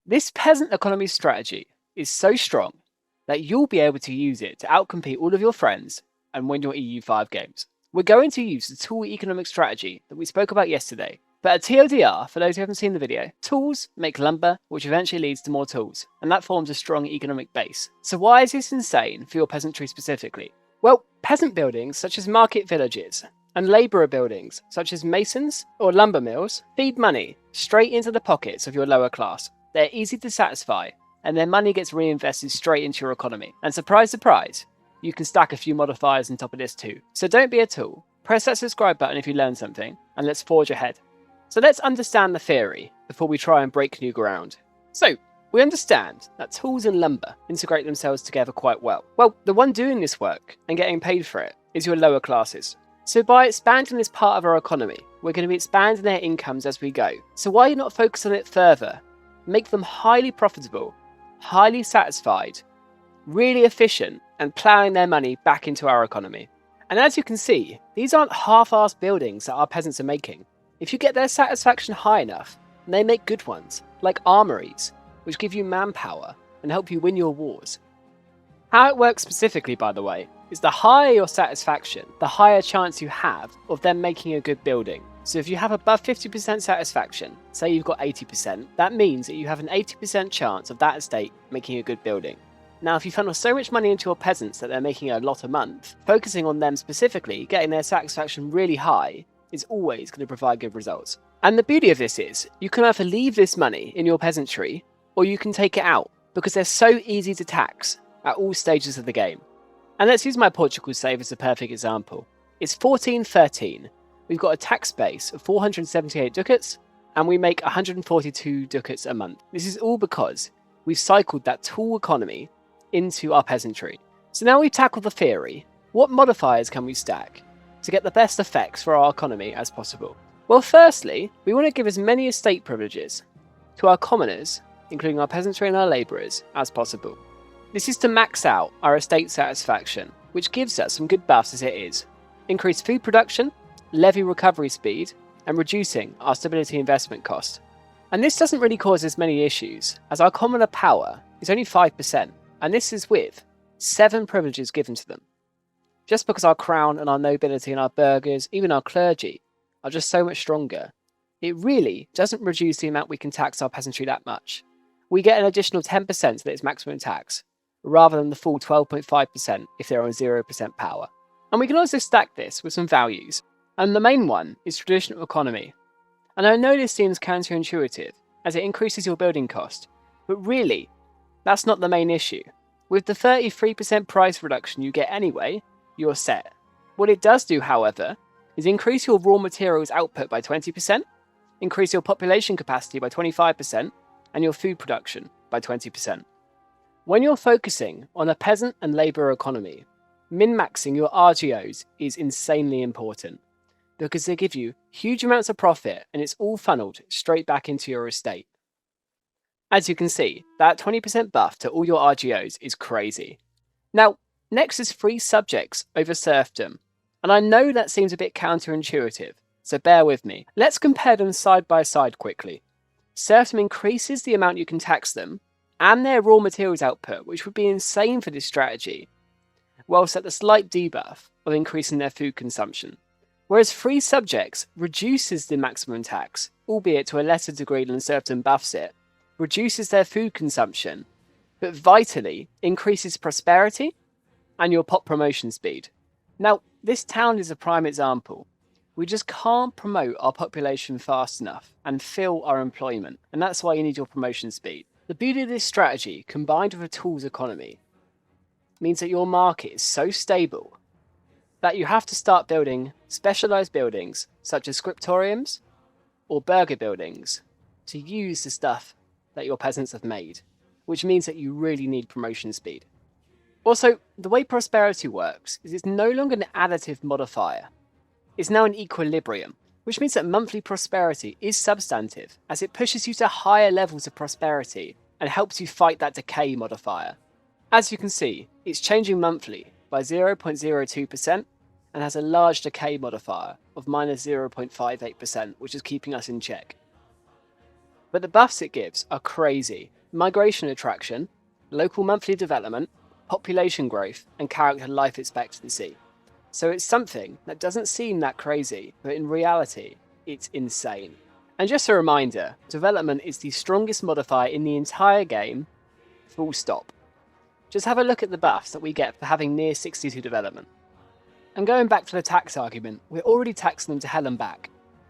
This peasant economy strategy is so strong that you'll be able to use it to outcompete all of your friends and win your EU5 games. We're going to use the tool economic strategy that we spoke about yesterday. But at TLDR, for those who haven't seen the video, tools make lumber, which eventually leads to more tools, and that forms a strong economic base. So why is this insane for your peasantry specifically? Well, peasant buildings such as market villages and labourer buildings such as masons or lumber mills feed money straight into the pockets of your lower class. They're easy to satisfy, and their money gets reinvested straight into your economy. And surprise, surprise, you can stack a few modifiers on top of this too. So don't be a tool. Press that subscribe button if you learned something, and let's forge ahead. So let's understand the theory before we try and break new ground. So, we understand that tools and lumber integrate themselves together quite well. Well, the one doing this work and getting paid for it is your lower classes. So by expanding this part of our economy, we're going to be expanding their incomes as we go. So why not focus on it further? Make them highly profitable, highly satisfied, really efficient, and ploughing their money back into our economy. And as you can see, these aren't half-assed buildings that our peasants are making. If you get their satisfaction high enough, they make good ones, like armories, which give you manpower and help you win your wars. How it works specifically, by the way, is the higher your satisfaction, the higher chance you have of them making a good building. So if you have above 50% satisfaction, say you've got 80%, that means that you have an 80% chance of that estate making a good building. Now, if you funnel so much money into your peasants that they're making a lot a month, focusing on them specifically, getting their satisfaction really high, is always going to provide good results. And the beauty of this is, you can either leave this money in your peasantry, or you can take it out, because they're so easy to tax at all stages of the game. And let's use my Portugal save as a perfect example. It's 1413, we've got a tax base of 478 ducats, and we make 142 ducats a month. This is all because we've cycled that tool economy into our peasantry. So now we've tackled the theory, what modifiers can we stack to get the best effects for our economy as possible? Well, firstly, we want to give as many estate privileges to our commoners, including our peasantry and our labourers, as possible. This is to max out our estate satisfaction, which gives us some good buffs as it is. Increased food production, levy recovery speed, and reducing our stability investment cost. And this doesn't really cause as many issues, as our commoner power is only 5%, and this is with 7 privileges given to them. Just because our crown and our nobility and our burghers, even our clergy, are just so much stronger, it really doesn't reduce the amount we can tax our peasantry that much. We get an additional 10% to its maximum tax, rather than the full 12.5% if they're on 0% power. And we can also stack this with some values, and the main one is traditional economy. And I know this seems counterintuitive, as it increases your building cost, but really, that's not the main issue. With the 33% price reduction you get anyway, you're set. What it does do, however, is increase your raw materials output by 20%, increase your population capacity by 25%, and your food production by 20%. When you're focusing on a peasant and labourer economy, min-maxing your RGOs is insanely important, because they give you huge amounts of profit and it's all funneled straight back into your estate. As you can see, that 20% buff to all your RGOs is crazy. Now, next is free subjects over serfdom, and I know that seems a bit counterintuitive, so bear with me. Let's compare them side by side quickly. Serfdom increases the amount you can tax them, and their raw materials output, which would be insane for this strategy, whilst at the slight debuff of increasing their food consumption. Whereas free subjects reduces the maximum tax, albeit to a lesser degree than serfdom buffs it, reduces their food consumption, but vitally increases prosperity and your pop promotion speed. Now, this town is a prime example. We just can't promote our population fast enough and fill our employment, and that's why you need your promotion speed. The beauty of this strategy, combined with a tools economy, means that your market is so stable that you have to start building specialised buildings such as scriptoriums or burger buildings to use the stuff that your peasants have made, which means that you really need promotion speed. Also, the way prosperity works is it's no longer an additive modifier. It's now an equilibrium, which means that monthly prosperity is substantive, as it pushes you to higher levels of prosperity and helps you fight that decay modifier. As you can see, it's changing monthly by 0.02% and has a large decay modifier of minus 0.58%, which is keeping us in check. But the buffs it gives are crazy, migration attraction, local monthly development, population growth, and character life expectancy. So it's something that doesn't seem that crazy, but in reality, it's insane. And just a reminder, development is the strongest modifier in the entire game, full stop. Just have a look at the buffs that we get for having near 62 development. And going back to the tax argument, we're already taxing them to hell and back.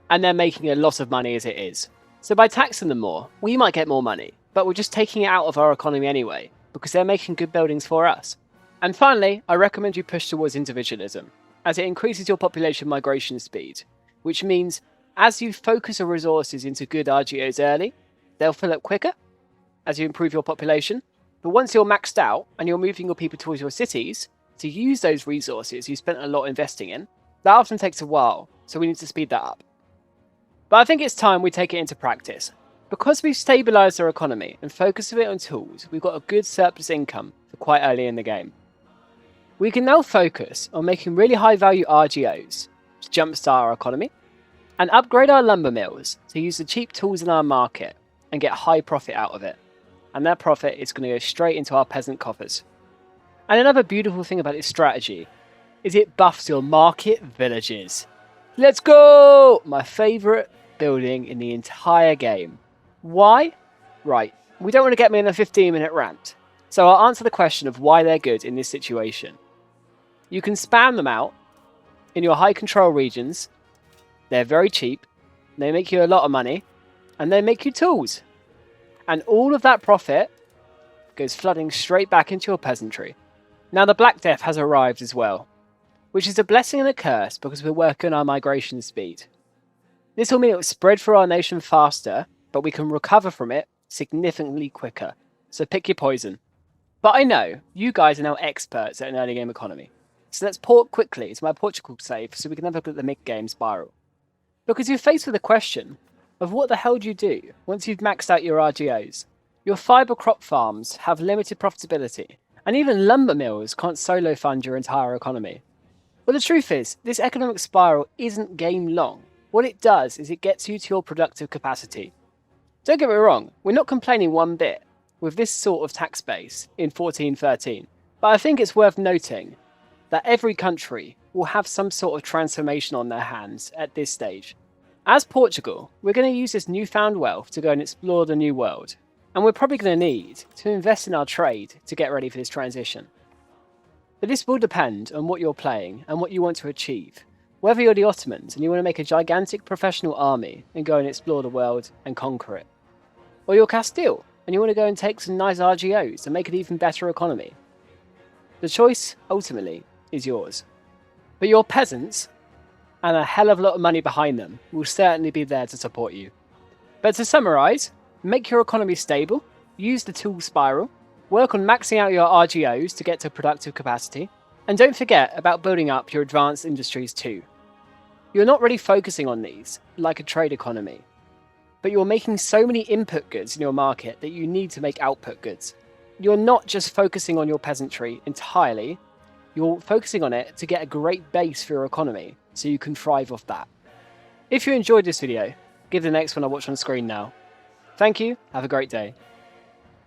And they're making a lot of money as it is. So by taxing them more, we might get more money, but we're just taking it out of our economy anyway, because they're making good buildings for us. And finally, I recommend you push towards individualism, as it increases your population migration speed, which means as you focus your resources into good RGOs early, they'll fill up quicker as you improve your population. But once you're maxed out and you're moving your people towards your cities to use those resources you spent a lot investing in, that often takes a while, so we need to speed that up. But I think it's time we take it into practice. Because we've stabilised our economy and focused a bit on tools, we've got a good surplus income for quite early in the game. We can now focus on making really high value RGOs to jumpstart our economy, and upgrade our lumber mills to use the cheap tools in our market and get high profit out of it. And that profit is going to go straight into our peasant coffers. And another beautiful thing about this strategy is it buffs your market villages. Let's go! My favourite building in the entire game. Why? Right, we don't want to get me in a 15-minute rant, so I'll answer the question of why they're good in this situation. You can spam them out in your high control regions. They're very cheap, they make you a lot of money, and they make you tools. And all of that profit goes flooding straight back into your peasantry. Now the Black Death has arrived as well, which is a blessing and a curse because we're working on our migration speed. This will mean it will spread through our nation faster, but we can recover from it significantly quicker. So pick your poison. But I know you guys are now experts at an early game economy. So let's port quickly to my Portugal save so we can have a look at the mid-game spiral. Because you're faced with the question of what the hell do you do once you've maxed out your RGOs? Your fibre crop farms have limited profitability, and even lumber mills can't solo fund your entire economy. Well, the truth is, this economic spiral isn't game long. What it does is it gets you to your productive capacity. Don't get me wrong, we're not complaining one bit with this sort of tax base in 1413, but I think it's worth noting that every country will have some sort of transformation on their hands at this stage. As Portugal, we're going to use this newfound wealth to go and explore the new world, and we're probably going to need to invest in our trade to get ready for this transition. But this will depend on what you're playing and what you want to achieve. Whether you're the Ottomans and you want to make a gigantic professional army and go and explore the world and conquer it, or you're Castile and you want to go and take some nice RGOs and make an even better economy. The choice, ultimately, is yours. But your peasants, and a hell of a lot of money behind them, will certainly be there to support you. But to summarise, make your economy stable, use the tool spiral, work on maxing out your RGOs to get to productive capacity, and don't forget about building up your advanced industries too. You're not really focusing on these, like a trade economy, but you're making so many input goods in your market that you need to make output goods. You're not just focusing on your peasantry entirely, you're focusing on it to get a great base for your economy, so you can thrive off that. If you enjoyed this video, give the next one a watch on screen now. Thank you, have a great day.